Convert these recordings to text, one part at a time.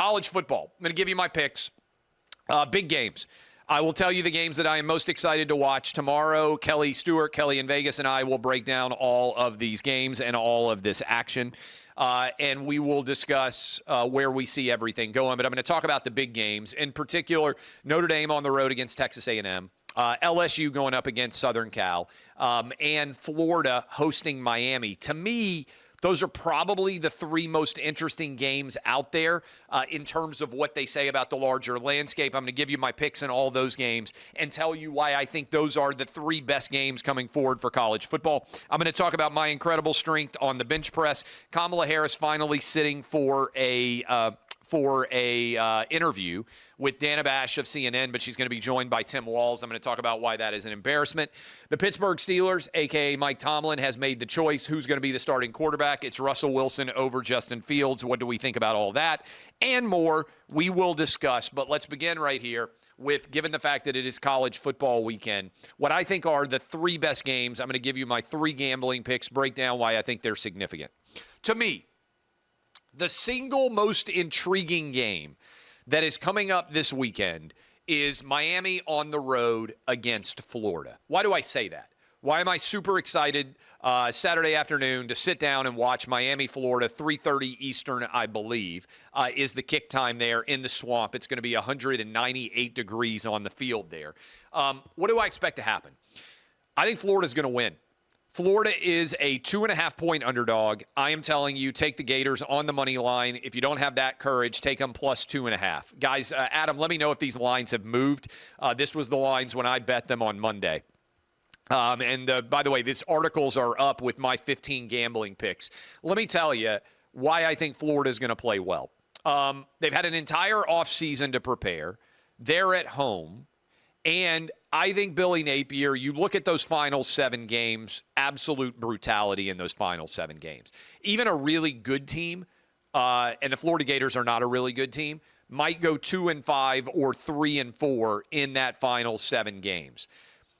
college football. I'm going to give you my picks. Big games. I will tell you the games that I am most excited to watch tomorrow. Kelly in Vegas, and I will break down all of these games and all of this action. And we will discuss where we see everything going. But I'm going to talk about the big games. In particular, Notre Dame on the road against Texas A&M. LSU going up against Southern Cal. And Florida hosting Miami. To me, those are probably the three most interesting games out there in terms of what they say about the larger landscape. I'm going to give you my picks in all those games and tell you why I think those are the three best games coming forward for college football. I'm going to talk about my incredible strength on the bench press. Kamala Harris finally sitting for a interview with Dana Bash of CNN, but she's going to be joined by Tim Walz. I'm going to talk about why that is an embarrassment. The Pittsburgh Steelers, a.k.a. Mike Tomlin, has made the choice who's going to be the starting quarterback. It's Russell Wilson over Justin Fields. What do we think about all that? And more we will discuss, but let's begin right here with, given the fact that it is college football weekend, what I think are the three best games. I'm going to give you my three gambling picks, break down why I think they're significant. To me, the single most intriguing game that is coming up this weekend is Miami on the road against Florida. Why do I say that? Why am I super excited Saturday afternoon to sit down and watch Miami, Florida, 3:30 Eastern, I believe, is the kick time there in the Swamp. It's going to be 198 degrees on the field there. What do I expect to happen? I think Florida's going to win. Florida is a 2.5-point underdog. I am telling you, take the Gators on the money line. If you don't have that courage, take them plus 2.5. Guys, Adam, let me know if these lines have moved. This was the lines when I bet them on Monday. And by the way, these articles are up with my 15 gambling picks. Let me tell you why I think Florida is going to play well. They've had an entire offseason to prepare. They're at home. And I think Billy Napier, you look at those final 7 games, absolute brutality in those final 7 games. Even a really good team, and the Florida Gators are not a really good team, might go 2-5 or 3-4 in that final 7 games.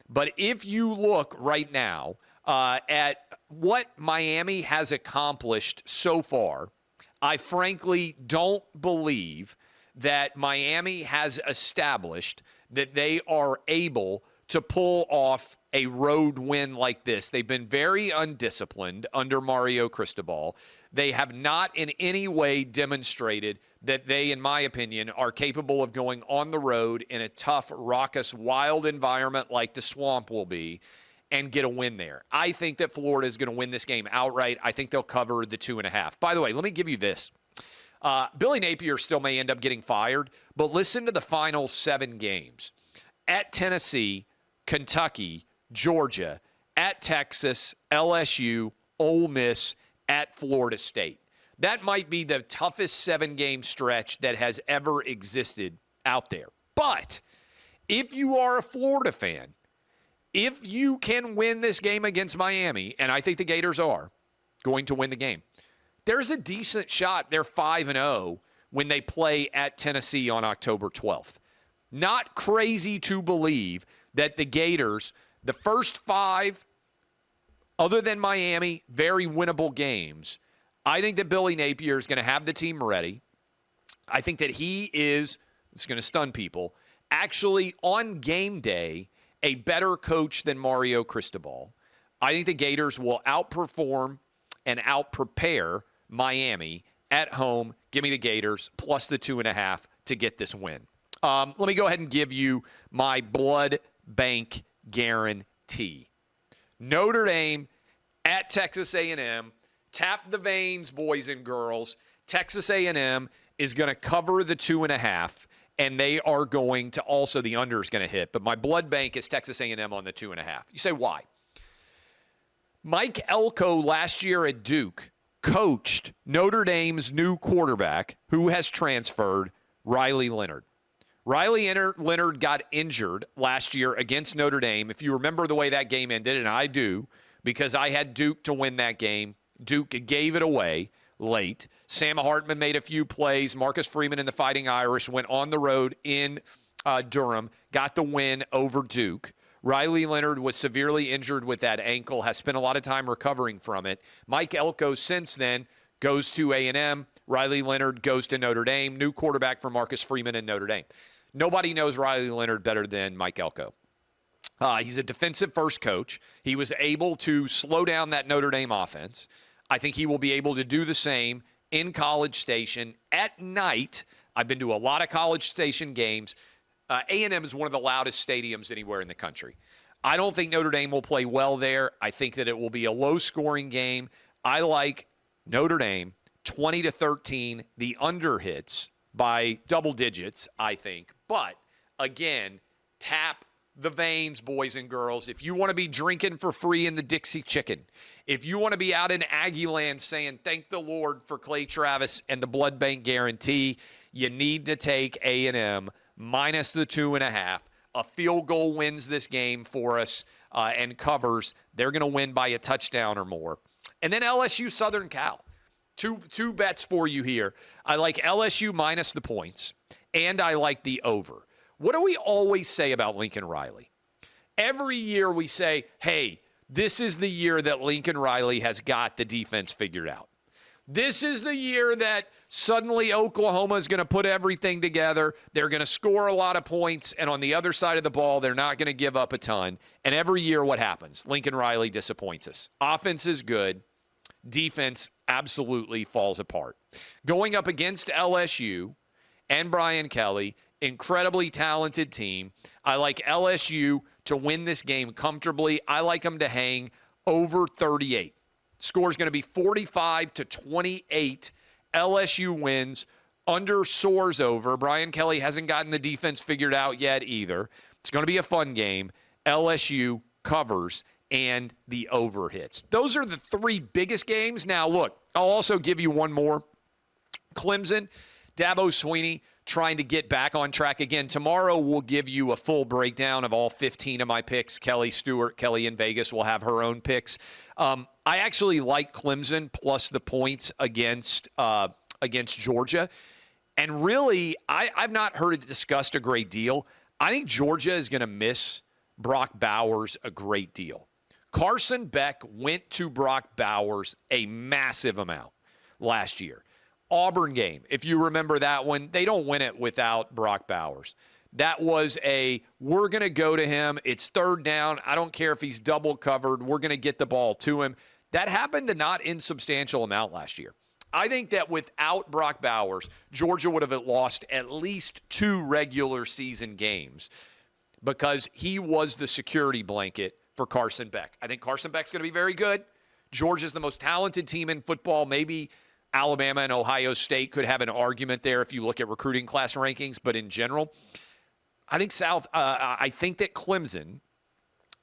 But if you look right now at what Miami has accomplished so far, I frankly don't believe that Miami has established that they are able to pull off a road win like this. They've been very undisciplined under Mario Cristobal. They have not in any way demonstrated that they, in my opinion, are capable of going on the road in a tough, raucous, wild environment like the Swamp will be and get a win there. I think that Florida is going to win this game outright. I think they'll cover the 2.5. By the way, let me give you this. Billy Napier still may end up getting fired, but listen to the final 7 games. At Tennessee, Kentucky, Georgia, at Texas, LSU, Ole Miss, at Florida State. That might be the toughest 7-game stretch that has ever existed out there. But if you are a Florida fan, if you can win this game against Miami, and I think the Gators are going to win the game, there's a decent shot they're 5-0 when they play at Tennessee on October 12th. Not crazy to believe that the Gators, the first 5, other than Miami, very winnable games. I think that Billy Napier is going to have the team ready. I think that he is, it's going to stun people, actually on game day, a better coach than Mario Cristobal. I think the Gators will outperform and out-prepare Miami at home. Give me the Gators plus the 2.5 to get this win. Let me go ahead and give you my blood bank guarantee. Notre Dame at Texas A&M. Tap the veins, boys and girls. Texas A&M is going to cover the 2.5, and they are going to also, the under is going to hit. But my blood bank is Texas A&M on the 2.5. You say, why? Mike Elko last year at Duke coached Notre Dame's new quarterback, who has transferred, Riley Leonard. Riley Leonard got injured last year against Notre Dame. If you remember the way that game ended, and I do, because I had Duke to win that game. Duke gave it away late. Sam Hartman made a few plays. Marcus Freeman and the Fighting Irish went on the road in Durham, got the win over Duke. Riley Leonard was severely injured with that ankle, has spent a lot of time recovering from it. Mike Elko since then goes to A&M, Riley Leonard goes to Notre Dame, new quarterback for Marcus Freeman in Notre Dame. Nobody knows Riley Leonard better than Mike Elko. He's a defensive-first coach. He was able to slow down that Notre Dame offense. I think he will be able to do the same in College Station at night. I've been to a lot of College Station games. A&M is one of the loudest stadiums anywhere in the country. I don't think Notre Dame will play well there. I think that it will be a low-scoring game. I like Notre Dame 20-13. The under hits by double digits, I think. But, again, tap the veins, boys and girls. If you want to be drinking for free in the Dixie Chicken, if you want to be out in Aggie Land saying, thank the Lord for Clay Travis and the Blood Bank guarantee, you need to take A&M minus the 2.5. A field goal wins this game for us and covers. They're going to win by a touchdown or more. And then LSU Southern Cal. Two bets for you here. I like LSU minus the points, and I like the over. What do we always say about Lincoln Riley? Every year we say, hey, this is the year that Lincoln Riley has got the defense figured out. This is the year that suddenly Oklahoma is going to put everything together. They're going to score a lot of points, and on the other side of the ball, they're not going to give up a ton. And every year what happens? Lincoln Riley disappoints us. Offense is good. Defense absolutely falls apart. Going up against LSU and Brian Kelly, incredibly talented team. I like LSU to win this game comfortably. I like them to hang over 38. Score's going to be 45-28. LSU wins. Under soars over. Brian Kelly hasn't gotten the defense figured out yet either. It's going to be a fun game. LSU covers and the over hits. Those are the three biggest games. Now, look, I'll also give you one more. Clemson, Dabo Swinney trying to get back on track again. Tomorrow we'll give you a full breakdown of all 15 of my picks. Kelly Stewart, Kelly in Vegas will have her own picks. I actually like Clemson plus the points against Georgia. And really, I've not heard it discussed a great deal. I think Georgia is going to miss Brock Bowers a great deal. Carson Beck went to Brock Bowers a massive amount last year. Auburn game, if you remember that one, they don't win it without Brock Bowers. That was we're going to go to him. It's third down. I don't care if he's double covered. We're going to get the ball to him. That happened a not insubstantial amount last year. I think that without Brock Bowers, Georgia would have lost at least 2 regular season games because he was the security blanket for Carson Beck. I think Carson Beck's going to be very good. Georgia's the most talented team in football. Maybe Alabama and Ohio State could have an argument there if you look at recruiting class rankings, but in general, I think I think that Clemson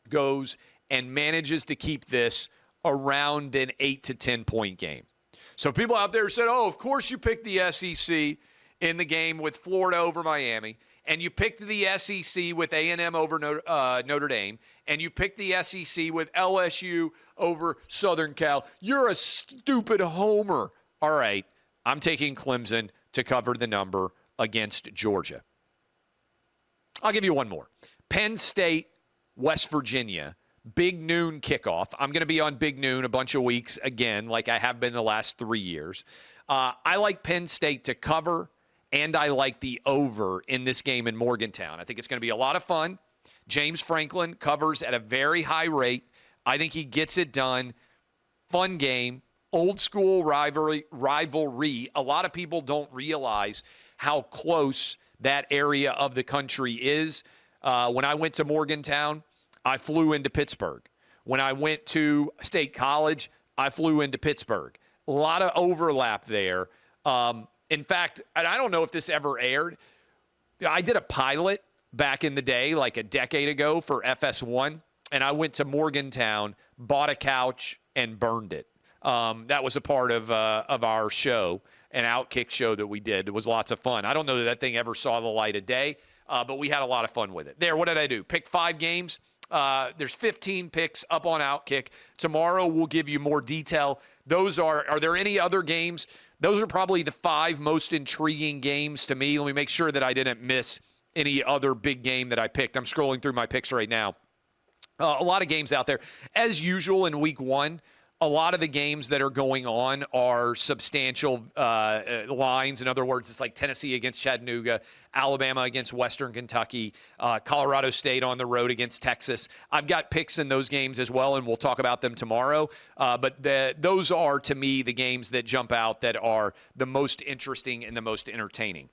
goes and manages to keep this around an 8 to 10 point game. So people out there said, "Oh, of course you picked the SEC in the game with Florida over Miami, and you picked the SEC with A&M over Notre Dame, and you picked the SEC with LSU over Southern Cal. You're a stupid homer." All right, I'm taking Clemson to cover the number against Georgia. I'll give you one more. Penn State, West Virginia, big noon kickoff. I'm going to be on big noon a bunch of weeks again, like I have been the last 3 years. I like Penn State to cover, and I like the over in this game in Morgantown. I think it's going to be a lot of fun. James Franklin covers at a very high rate. I think he gets it done. Fun game. Old school rivalry. A lot of people don't realize how close that area of the country is. When I went to Morgantown, I flew into Pittsburgh. When I went to State College, I flew into Pittsburgh. A lot of overlap there. In fact, and I don't know if this ever aired. I did a pilot back in the day, like a decade ago for FS1, and I went to Morgantown, bought a couch, and burned it. That was a part of our show, an OutKick show that we did. It was lots of fun. I don't know that thing ever saw the light of day, but we had a lot of fun with it. There, what did I do? Pick 5 games. There's 15 picks up on OutKick. Tomorrow we'll give you more detail. Are there any other games? Those are probably the 5 most intriguing games to me. Let me make sure that I didn't miss any other big game that I picked. I'm scrolling through my picks right now. A lot of games out there. As usual in week 1, a lot of the games that are going on are substantial lines. In other words, it's like Tennessee against Chattanooga, Alabama against Western Kentucky, Colorado State on the road against Texas. I've got picks in those games as well, and we'll talk about them tomorrow. But those are, to me, the games that jump out that are the most interesting and the most entertaining.